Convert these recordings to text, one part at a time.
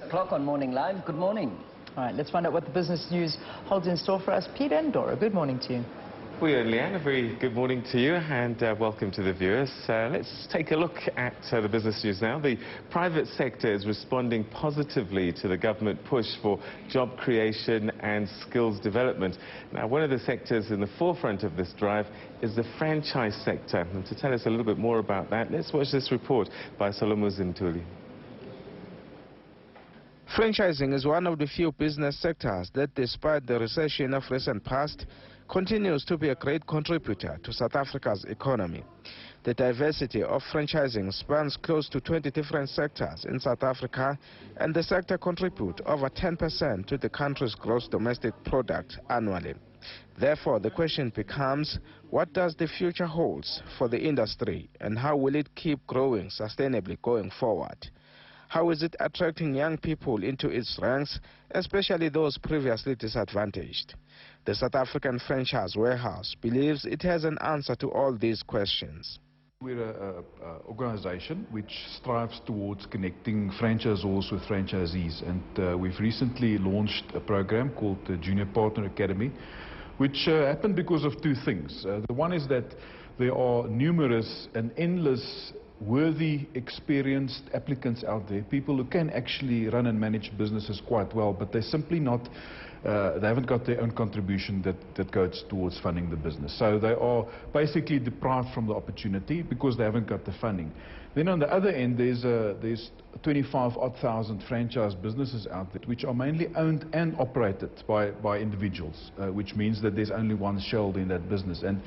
Clock on Morning Live. Good morning. All right, let's find out what the business news holds in store for us. Pete and Dora, good morning to you. Well, Leanne, a very good morning to you and welcome to the viewers. Let's take a look at the business news now. The private sector is responding positively to the government push for job creation and skills development. Now, one of the sectors in the forefront of this drive is the franchise sector. And to tell us a little bit more about that, let's watch this report by Solomon Zintuli. Franchising is one of the few business sectors that, despite the recession of recent past, continues to be a great contributor to South Africa's economy. The diversity of franchising spans close to 20 different sectors in South Africa, and the sector contributes over 10% to the country's gross domestic product annually. Therefore, the question becomes, what does the future hold for the industry, and how will it keep growing sustainably going forward? How is it attracting young people into its ranks, especially those previously disadvantaged? The South African Franchise Warehouse believes it has an answer to all these questions. We're an organization which strives towards connecting franchisors with franchisees, and we've recently launched a program called the Junior Partner Academy, which happened because of two things. The one is that there are numerous and endless worthy, experienced applicants out there, people who can actually run and manage businesses quite well, but they're simply not, they haven't got their own contribution that goes towards funding the business. So they are basically deprived from the opportunity because they haven't got the funding. Then on the other end, there's 25,000 franchise businesses out there, which are mainly owned and operated by individuals, which means that there's only one shareholder in that business. And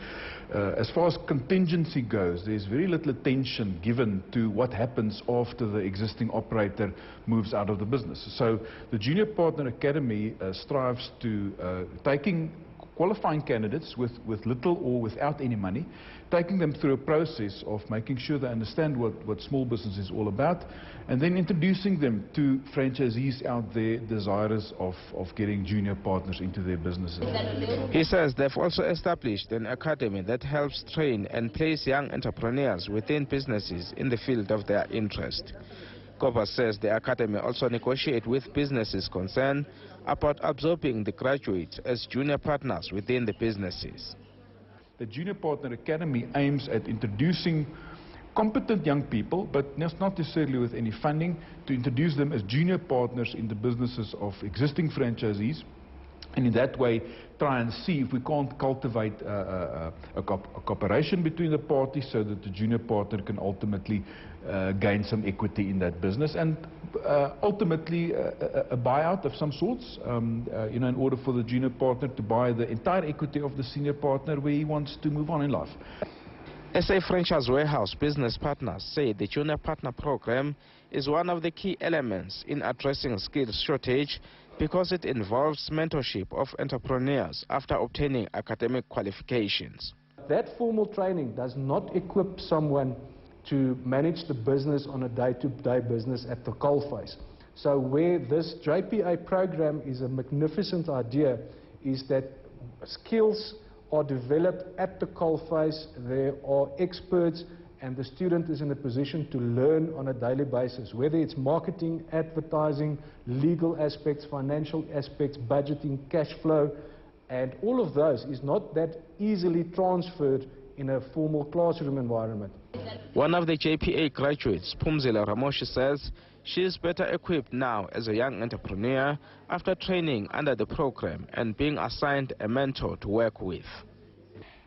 as far as contingency goes, there's very little attention given to what happens after the existing operator moves out of the business. So the Junior Partner Academy strives to qualifying candidates with little or without any money, taking them through a process of making sure they understand what small business is all about, and then introducing them to franchisees out there desirous of getting junior partners into their businesses. He says they've also established an academy that helps train and place young entrepreneurs within businesses in the field of their interest. Kopa says the academy also negotiates with businesses concerned about absorbing the graduates as junior partners within the businesses. The Junior Partner Academy aims at introducing competent young people, but not necessarily with any funding, to introduce them as junior partners in the businesses of existing franchisees, and in that way try and see if we can't cultivate a cooperation between the parties so that the junior partner can ultimately gain some equity in that business, and ultimately a buyout of some sorts, in order for the junior partner to buy the entire equity of the senior partner where he wants to move on in life. SA Franchise Warehouse business partners say the Junior Partner Program is one of the key elements in addressing skills shortage because it involves mentorship of entrepreneurs after obtaining academic qualifications. That formal training does not equip someone to manage the business on a day-to-day business at the coalface. So where this JPA program is a magnificent idea is that skills are developed at the coalface. There are experts, and the student is in a position to learn on a daily basis, whether it's marketing, advertising, legal aspects, financial aspects, budgeting, cash flow, and all of those is not that easily transferred in a formal classroom environment. One of the JPA graduates, Phumzile Ramoshi, says she is better equipped now as a young entrepreneur after training under the program and being assigned a mentor to work with.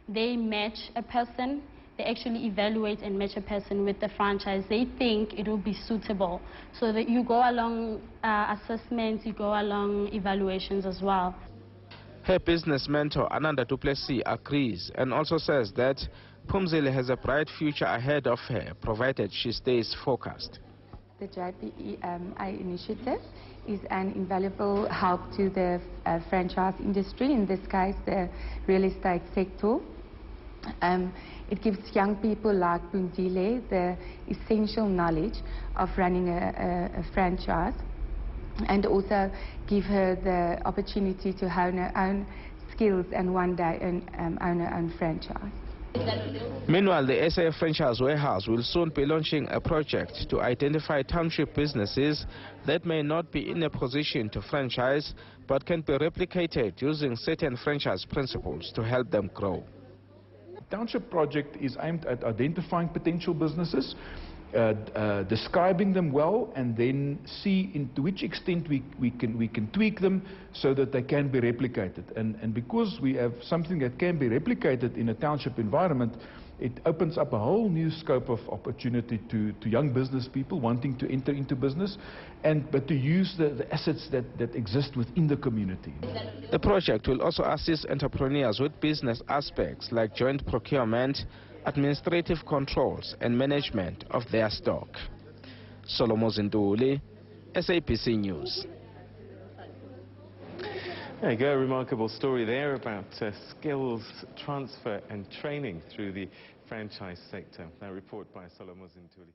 They match a person, they actually evaluate and match a person with the franchise. They think it will be suitable. So that you go along assessments, you go along evaluations as well. Her business mentor, Ananda Du Plessis, agrees and also says that Phumzile has a bright future ahead of her, provided she stays focused. The JPA initiative is an invaluable help to the franchise industry, in this case the real estate sector. It gives young people like Phumzile the essential knowledge of running a franchise, and also give her the opportunity to hone her own skills and one day own her own franchise. Meanwhile, the SA Franchise Warehouse will soon be launching a project to identify township businesses that may not be in a position to franchise but can be replicated using certain franchise principles to help them grow. The Township project is aimed at identifying potential businesses, describing them well, and then see to which extent we can tweak them so that they can be replicated. And because we have something that can be replicated in a township environment, it opens up a whole new scope of opportunity to young business people wanting to enter into business, but to use the assets that exist within the community. The project will also assist entrepreneurs with business aspects like joint procurement, administrative controls and management of their stock. Solomon Zinduli, SABC News. There you go, a remarkable story there about skills transfer and training through the franchise sector. That report by Solomon Zinduli.